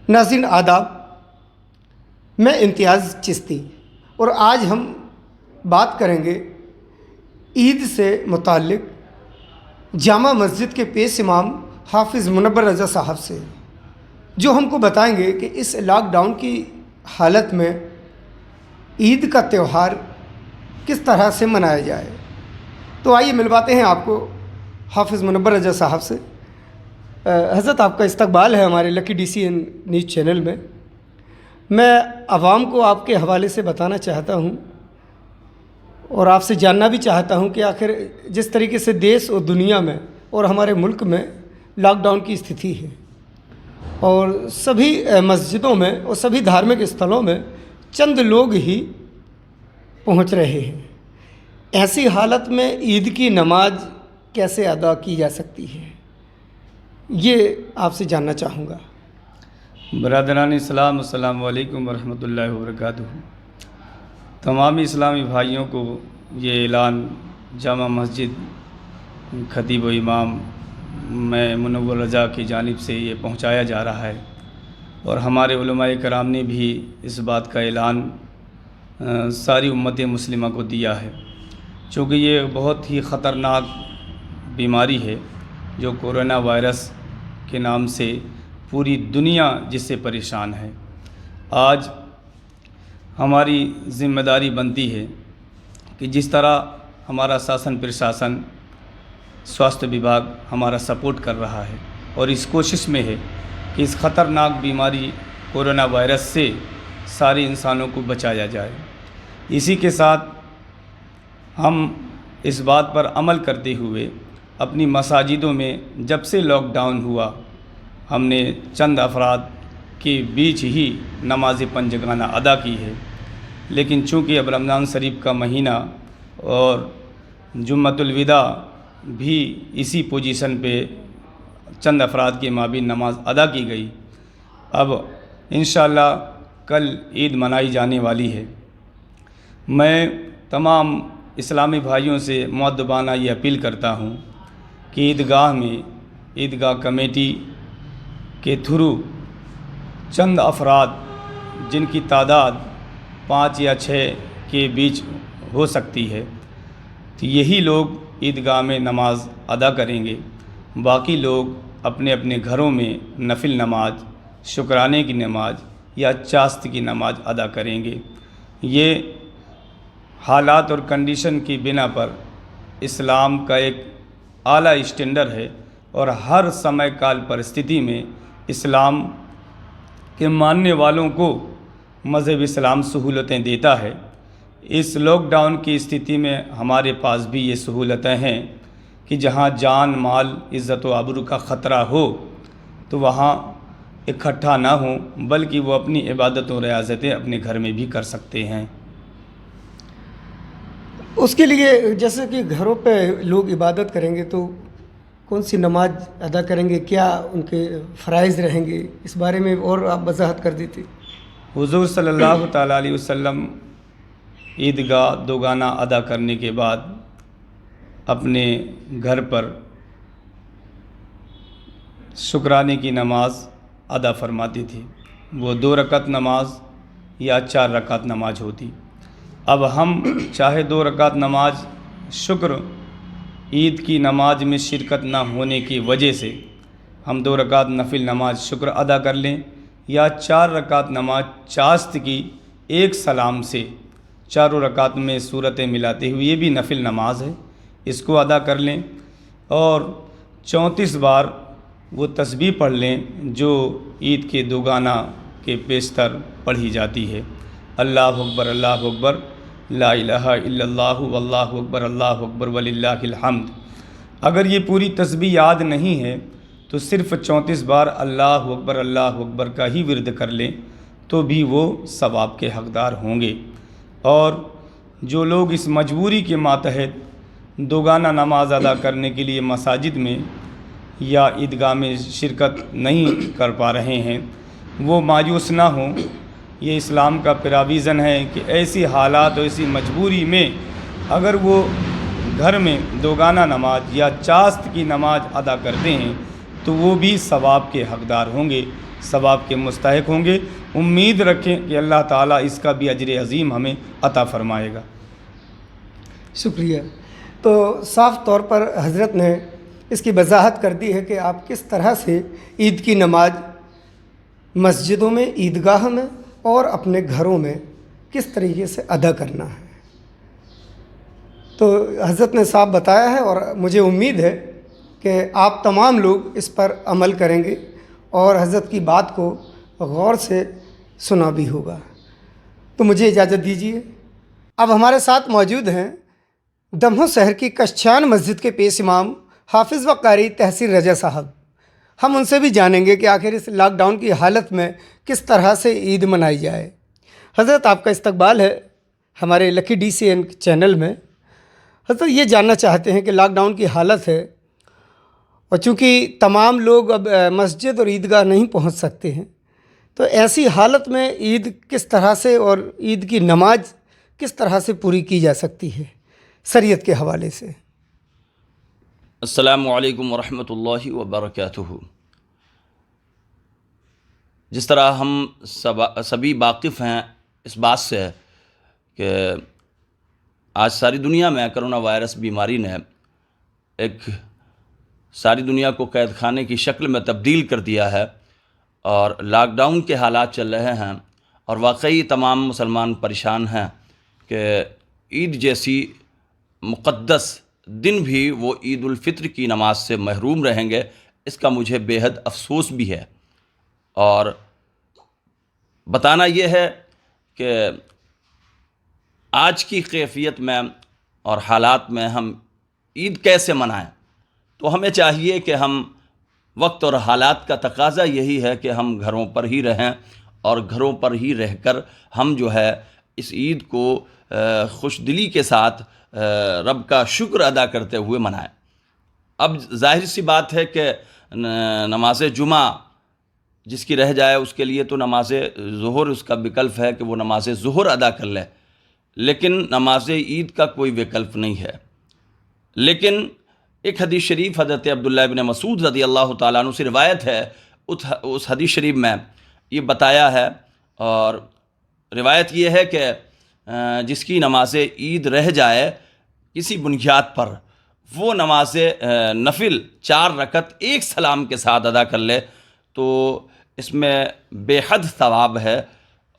ناظرین آداب، میں امتیاز چشتی اور آج ہم بات کریں گے عید سے متعلق جامع مسجد کے پیش امام حافظ منور رضا صاحب سے، جو ہم کو بتائیں گے کہ اس لاک ڈاؤن کی حالت میں عید کا تہوار کس طرح سے منایا جائے۔ تو آئیے ملواتے ہیں آپ کو حافظ منور رضا صاحب سے۔ حضرت، آپ کا استقبال ہے ہمارے lucky D C N news channel میں۔ میں عوام کو آپ کے حوالے سے بتانا چاہتا ہوں اور آپ سے جاننا بھی چاہتا ہوں کہ آخر جس طریقے سے دیش اور دنیا میں اور ہمارے ملک میں لاک ڈاؤن کی استھتی ہے اور سبھی مسجدوں میں اور سبھی دھارمک استھلوں میں چند لوگ ہی پہنچ رہے ہیں، ایسی حالت میں عید کی نماز کیسے ادا کی جا سکتی ہے، یہ آپ سے جاننا چاہوں گا۔ برادران اسلام، السلام علیکم ورحمۃ اللہ وبرکاتہ۔ تمام اسلامی بھائیوں کو یہ اعلان جامع مسجد خطیب و امام میں منور رضا کی جانب سے یہ پہنچایا جا رہا ہے، اور ہمارے علماء کرام نے بھی اس بات کا اعلان ساری امت مسلمہ کو دیا ہے، چونکہ یہ بہت ہی خطرناک بیماری ہے جو کورونا وائرس کے نام سے پوری دنیا جس سے پریشان ہے۔ آج ہماری ذمہ داری بنتی ہے کہ جس طرح ہمارا شاسن پرشاسن سواستھ وبھاگ ہمارا سپورٹ کر رہا ہے اور اس کوشش میں ہے کہ اس خطرناک بیماری کورونا وائرس سے سارے انسانوں کو بچایا جائے، اسی کے ساتھ ہم اس بات پر عمل کرتے ہوئے اپنی مساجدوں میں جب سے لاک ڈاؤن ہوا ہم نے چند افراد کے بیچ ہی نماز پنجگانہ ادا کی ہے، لیکن چونکہ اب رمضان شریف کا مہینہ اور جمعۃ الوداع بھی اسی پوزیشن پہ چند افراد کے مابین نماز ادا کی گئی، اب انشاءاللہ کل عید منائی جانے والی ہے۔ میں تمام اسلامی بھائیوں سے مؤدبانہ یہ اپیل کرتا ہوں کہ عیدگاہ میں عیدگاہ کمیٹی کے تھرو چند افراد جن کی تعداد 5 یا 6 کے بیچ ہو سکتی ہے، تو یہی لوگ عیدگاہ میں نماز ادا کریں گے، باقی لوگ اپنے اپنے گھروں میں نفل نماز، شکرانے کی نماز یا چاشت کی نماز ادا کریں گے۔ یہ حالات اور کنڈیشن کی بنا پر اسلام کا ایک اعلیٰ اسٹینڈرڈ ہے اور ہر سمے کال پرستھتی میں اسلام کے ماننے والوں کو مذہب اسلام سہولتیں دیتا ہے۔ اس لاک ڈاؤن کی استھتی میں ہمارے پاس بھی یہ سہولتیں ہیں کہ جہاں جان مال عزت و آبرو کا خطرہ ہو تو وہاں اکٹھا نہ ہوں، بلکہ وہ اپنی عبادت و ریاضتیں اپنے گھر میں بھی کر سکتے ہیں۔ اس کے لیے جیسے کہ گھروں پہ لوگ عبادت کریں گے تو کون سی نماز ادا کریں گے، کیا ان کے فرائض رہیں گے، اس بارے میں اور آپ وضاحت کر دیتے۔ حضور صلی اللہ تعالیٰ علیہ وسلم عیدگاہ دوگانہ ادا کرنے کے بعد اپنے گھر پر شکرانے کی نماز ادا فرماتی تھی، وہ 2 رکعت نماز یا 4 رکعت نماز ہوتی۔ اب ہم چاہے 2 رکعت نماز شکر عید کی نماز میں شرکت نہ ہونے کی وجہ سے ہم 2 رکعت نفل نماز شکر ادا کر لیں، یا 4 رکعت نماز چاشت کی ایک سلام سے 4 رکعت میں صورتیں ملاتے ہوئے، یہ بھی نفل نماز ہے، اس کو ادا کر لیں، اور 34 بار وہ تسبیح پڑھ لیں جو عید کے دوگانہ کے پیشتر پڑھی جاتی ہے۔ اللہ اکبر، اللہ اکبر، لا الہ الا اللہ، واللہ اکبر، اللہ اکبر، وللہ الحمد۔ اگر یہ پوری تسبیح یاد نہیں ہے تو صرف 34 بار اللہ اکبر کا ہی ورد کر لیں تو بھی وہ ثواب کے حقدار ہوں گے۔ اور جو لوگ اس مجبوری کے ماتحت دوگانہ نماز ادا کرنے کے لیے مساجد میں یا عیدگاہ میں شرکت نہیں کر پا رہے ہیں، وہ مایوس نہ ہوں۔ یہ اسلام کا پراویژن ہے کہ ایسی حالات اور ایسی مجبوری میں اگر وہ گھر میں دوگانہ نماز یا چاشت کی نماز ادا کرتے ہیں تو تو وہ بھی ثواب کے حقدار ہوں گے، ثواب کے مستحق ہوں گے۔ امید رکھیں کہ اللہ تعالیٰ اس کا بھی اجر عظیم ہمیں عطا فرمائے گا۔ شکریہ۔ تو صاف طور پر حضرت نے اس کی وضاحت کر دی ہے کہ آپ کس طرح سے عید کی نماز مسجدوں میں، عیدگاہ میں اور اپنے گھروں میں کس طریقے سے ادا کرنا ہے۔ تو حضرت نے صاف بتایا ہے، اور مجھے امید ہے کہ آپ تمام لوگ اس پر عمل کریں گے اور حضرت کی بات کو غور سے سنا بھی ہوگا۔ تو مجھے اجازت دیجیے۔ اب ہمارے ساتھ موجود ہیں دمہو شہر کی کشچان مسجد کے پیش امام حافظ و قاری تحسین رجا صاحب۔ ہم ان سے بھی جانیں گے کہ آخر اس لاک ڈاؤن کی حالت میں کس طرح سے عید منائی جائے۔ حضرت آپ کا استقبال ہے ہمارے lucky D C N channel میں۔ حضرت یہ جاننا چاہتے ہیں کہ لاک ڈاؤن کی حالت ہے، اور چونکہ تمام لوگ اب مسجد اور عیدگاہ نہیں پہنچ سکتے ہیں، تو ایسی حالت میں عید کس طرح سے اور عید کی نماز کس طرح سے پوری کی جا سکتی ہے شریعت کے حوالے سے؟ السلام علیکم ورحمۃ اللہ وبرکاتہ۔ جس طرح ہم سبھی واقف ہیں اس بات سے کہ آج ساری دنیا میں کرونا وائرس بیماری نے ایک ساری دنیا کو قید خانے کی شکل میں تبدیل کر دیا ہے، اور لاک ڈاؤن کے حالات چل رہے ہیں، اور واقعی تمام مسلمان پریشان ہیں کہ عید جیسی مقدس دن بھی وہ عید الفطر کی نماز سے محروم رہیں گے۔ اس کا مجھے بے حد افسوس بھی ہے، اور بتانا یہ ہے کہ آج کی کیفیت میں اور حالات میں ہم عید کیسے منائیں۔ تو ہمیں چاہیے کہ ہم وقت اور حالات کا تقاضا یہی ہے کہ ہم گھروں پر ہی رہیں، اور گھروں پر ہی رہ کر ہم جو ہے اس عید کو خوش دلی کے ساتھ رب کا شکر ادا کرتے ہوئے منائیں۔ اب ظاہر سی بات ہے کہ نماز جمعہ جس کی رہ جائے اس کے لیے تو نماز ظہر اس کا وکلپ ہے کہ وہ نماز ظہر ادا کر لے، لیکن نماز عید کا کوئی وکلپ نہیں ہے۔ لیکن ایک حدیث شریف حضرت عبداللہ ابن مسعود رضی اللہ تعالیٰ عنہ سے روایت ہے، اس حدیث شریف میں یہ بتایا ہے، اور روایت یہ ہے کہ جس کی نماز عید رہ جائے کسی بنیاد پر، وہ نماز نفل 4 رکعت ایک سلام کے ساتھ ادا کر لے تو اس میں بے حد ثواب ہے۔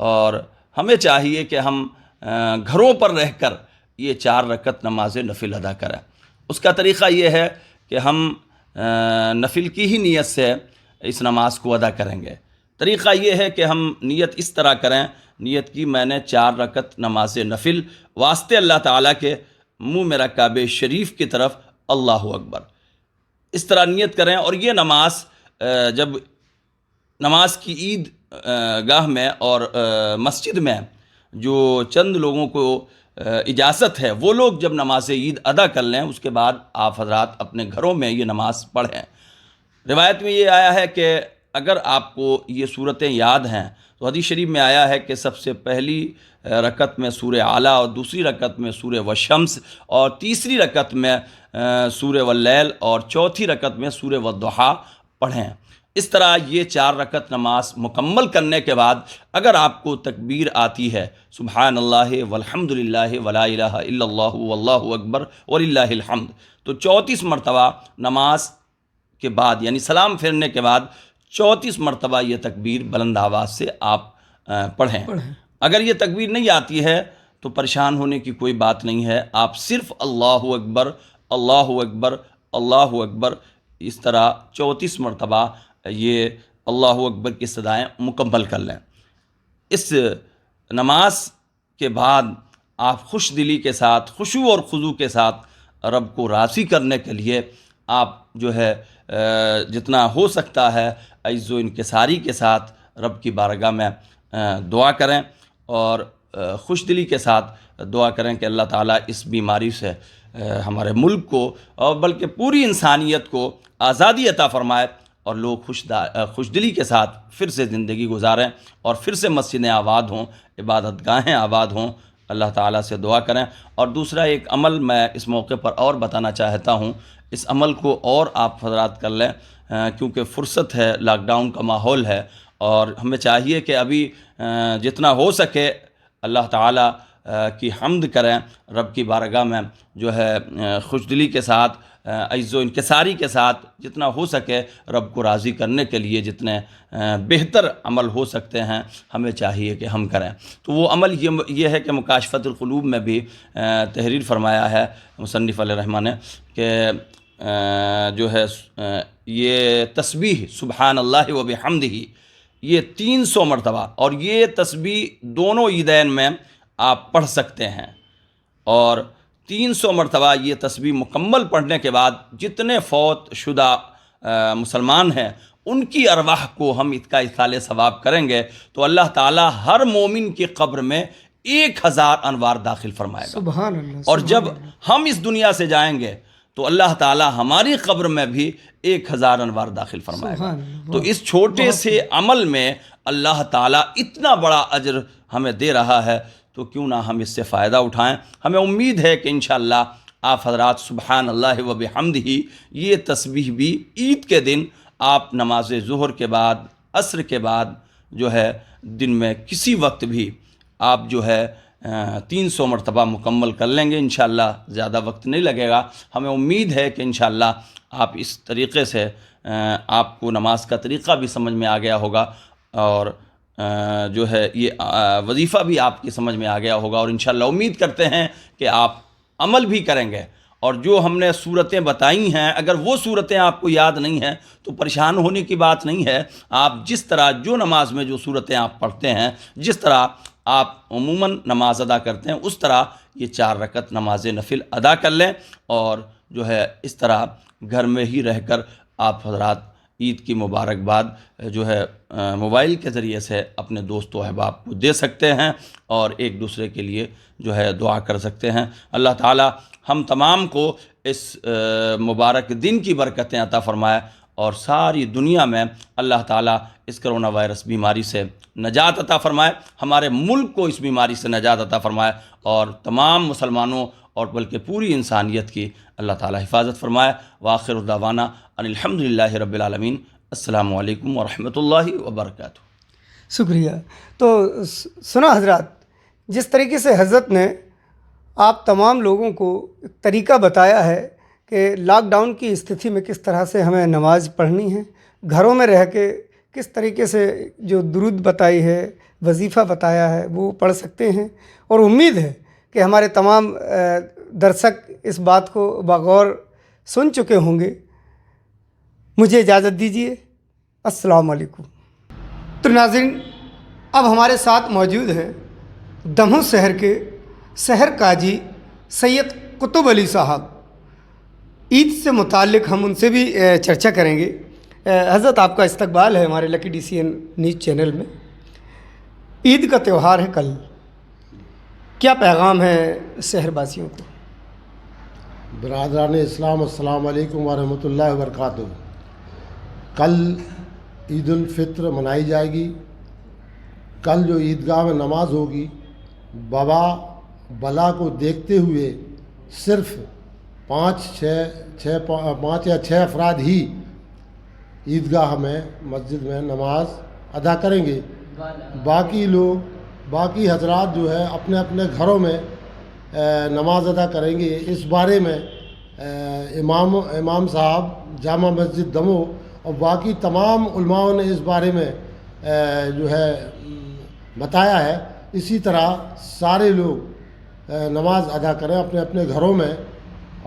اور ہمیں چاہیے کہ ہم گھروں پر رہ کر یہ 4 رکعت نماز نفل ادا کریں۔ اس کا طریقہ یہ ہے کہ ہم نفل کی ہی نیت سے اس نماز کو ادا کریں گے۔ طریقہ یہ ہے کہ ہم نیت اس طرح کریں، نیت کی میں نے 4 رکعت نماز نفل واسطے اللہ تعالیٰ کے، منہ میرا کعبہ شریف کی طرف، اللہ اکبر، اس طرح نیت کریں۔ اور یہ نماز جب نماز کی عید گاہ میں اور مسجد میں جو چند لوگوں کو اجازت ہے، وہ لوگ جب نماز عید ادا کر لیں، اس کے بعد آپ حضرات اپنے گھروں میں یہ نماز پڑھیں۔ روایت میں یہ آیا ہے کہ اگر آپ کو یہ صورتیں یاد ہیں تو حدیث شریف میں آیا ہے کہ سب سے پہلی رکعت میں سورہ اعلیٰ، اور دوسری رکعت میں سورہ والشمس، اور تیسری رکعت میں سورہ واللیل، اور چوتھی رکعت میں سورہ والضحیٰ پڑھیں۔ اس طرح یہ 4 رکعت نماز مکمل کرنے کے بعد اگر آپ کو تکبیر آتی ہے، سبحان اللہ والحمد للہ ولا الہ الا اللہ واللہ اکبر وللہ الحمد، تو 34 مرتبہ نماز کے بعد، یعنی سلام پھیرنے کے بعد 34 مرتبہ یہ تکبیر بلند آواز سے آپ پڑھیں۔ اگر یہ تکبیر نہیں آتی ہے تو پریشان ہونے کی کوئی بات نہیں ہے، آپ صرف اللہ اکبر اللہ اکبر اللہ اکبر اس طرح 34 مرتبہ یہ اللہ اکبر کی صدائیں مکمل کر لیں۔ اس نماز کے بعد آپ خوش دلی کے ساتھ، خشوع اور خضوع کے ساتھ رب کو راضی کرنے کے لیے آپ جو ہے جتنا ہو سکتا ہے عجز و انکساری کے ساتھ رب کی بارگاہ میں دعا کریں، اور خوش دلی کے ساتھ دعا کریں کہ اللہ تعالیٰ اس بیماری سے ہمارے ملک کو اور بلکہ پوری انسانیت کو آزادی عطا فرمائے، اور لوگ خوش دلی کے ساتھ پھر سے زندگی گزاریں، اور پھر سے مسجدیں آباد ہوں، عبادت گاہیں آباد ہوں۔ اللہ تعالیٰ سے دعا کریں۔ اور دوسرا ایک عمل میں اس موقع پر اور بتانا چاہتا ہوں، اس عمل کو اور آپ حضرات کر لیں، کیونکہ فرصت ہے، لاک ڈاؤن کا ماحول ہے، اور ہمیں چاہیے کہ ابھی جتنا ہو سکے اللہ تعالیٰ کی حمد کریں، رب کی بارگاہ میں جو ہے خوش دلی کے ساتھ، عجز و انکساری کے ساتھ جتنا ہو سکے رب کو راضی کرنے کے لیے جتنے بہتر عمل ہو سکتے ہیں ہمیں چاہیے کہ ہم کریں۔ تو وہ عمل یہ ہے کہ مکاشفۃ القلوب میں بھی تحریر فرمایا ہے مصنف علیہ رحمہ نے کہ جو ہے یہ تسبیح سبحان اللہ و بحمدہ یہ 300 مرتبہ، اور یہ تسبیح دونوں عیدین میں آپ پڑھ سکتے ہیں، اور 300 مرتبہ یہ تسبیح مکمل پڑھنے کے بعد جتنے فوت شدہ مسلمان ہیں ان کی ارواح کو ہم اس کا ایصال ثواب کریں گے تو اللہ تعالیٰ ہر مومن کی قبر میں 1000 انوار داخل فرمائے گا۔ سبحان اللہ۔ اور جب ہم اس دنیا سے جائیں گے تو اللہ تعالیٰ ہماری قبر میں بھی 1000 انوار داخل فرمائے گا۔ تو اس چھوٹے سے عمل میں اللہ تعالیٰ اتنا اجر اجر ہمیں دے رہا ہے، تو کیوں نہ ہم اس سے فائدہ اٹھائیں۔ ہمیں امید ہے کہ انشاءاللہ آپ حضرات سبحان اللہ و بحمدہ یہ تسبیح بھی عید کے دن آپ نماز ظہر کے بعد، عصر کے بعد جو ہے دن میں کسی وقت بھی آپ جو ہے 300 مرتبہ مکمل کر لیں گے انشاءاللہ، زیادہ وقت نہیں لگے گا۔ ہمیں امید ہے کہ انشاءاللہ آپ اس طریقے سے آپ کو نماز کا طریقہ بھی سمجھ میں آ گیا ہوگا، اور جو ہے یہ وظیفہ بھی آپ کی سمجھ میں آ گیا ہوگا، اور انشاءاللہ امید کرتے ہیں کہ آپ عمل بھی کریں گے۔ اور جو ہم نے صورتیں بتائی ہیں اگر وہ صورتیں آپ کو یاد نہیں ہیں تو پریشان ہونے کی بات نہیں ہے، آپ جس طرح جو نماز میں جو صورتیں آپ پڑھتے ہیں، جس طرح آپ عموماً نماز ادا کرتے ہیں اس طرح یہ 4 رکعت نماز نفل ادا کر لیں، اور جو ہے اس طرح گھر میں ہی رہ کر آپ حضرات عید کی مبارکباد جو ہے موبائل کے ذریعے سے اپنے دوست و احباب کو دے سکتے ہیں، اور ایک دوسرے کے لیے جو ہے دعا کر سکتے ہیں۔ اللہ تعالی ہم تمام کو اس مبارک دن کی برکتیں عطا فرمائے، اور ساری دنیا میں اللہ تعالیٰ اس کرونا وائرس بیماری سے نجات عطا فرمائے، ہمارے ملک کو اس بیماری سے نجات عطا فرمائے، اور تمام مسلمانوں اور بلکہ پوری انسانیت کی اللہ تعالیٰ حفاظت فرمائے۔ وآخر دعوانا ان الحمد للہ رب العالمین۔ السلام علیکم ورحمۃ اللہ وبرکاتہ۔ شکریہ۔ تو سنا حضرات، جس طریقے سے حضرت نے آپ تمام لوگوں کو ایک طریقہ بتایا ہے کہ لاک ڈاؤن کی استھتی میں کس طرح سے ہمیں نماز پڑھنی ہے، گھروں میں رہ کے کس طریقے سے جو درود بتائی ہے، وظیفہ بتایا ہے وہ پڑھ سکتے ہیں، اور امید ہے کہ ہمارے تمام درشک اس بات کو بغور سن چکے ہوں گے۔ مجھے اجازت دیجیے، السلام علیکم۔ تو ناظرین، اب ہمارے ساتھ موجود ہیں دموں شہر کے شہر قاضی سید قطب علی صاحب۔ عید سے متعلق ہم ان سے بھی چرچا کریں گے۔ حضرت آپ کا استقبال ہے ہمارے lucky D C N news channel میں۔ عید کا تہوار ہے کل، کیا پیغام ہے شہر باسیوں کو؟ برادران اسلام، السلام علیکم ورحمۃ اللہ وبرکاتہ۔ کل عید الفطر منائی جائے گی۔ کل جو عیدگاہ میں نماز ہوگی، وبا بلا کو دیکھتے ہوئے صرف 5 یا 6 افراد ہی عیدگاہ میں مسجد میں نماز ادا کریں گے۔ باقی حضرات جو ہے اپنے اپنے گھروں میں نماز ادا کریں گے۔ اس بارے میں امام صاحب جامع مسجد دمو اور باقی تمام علماء نے اس بارے میں جو ہے بتایا ہے۔ اسی طرح سارے لوگ نماز ادا کریں اپنے اپنے گھروں میں،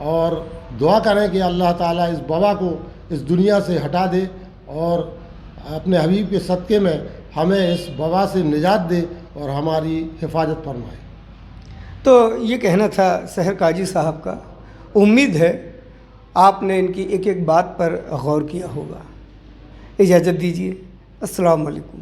اور دعا کریں کہ اللہ تعالیٰ اس وبا کو اس دنیا سے ہٹا دے، اور اپنے حبیب کے صدقے میں ہمیں اس وبا سے نجات دے اور ہماری حفاظت فرمائے۔ تو یہ کہنا تھا شہر قاضی صاحب کا۔ امید ہے آپ نے ان کی ایک ایک بات پر غور کیا ہوگا۔ اجازت دیجیے، السلام علیکم۔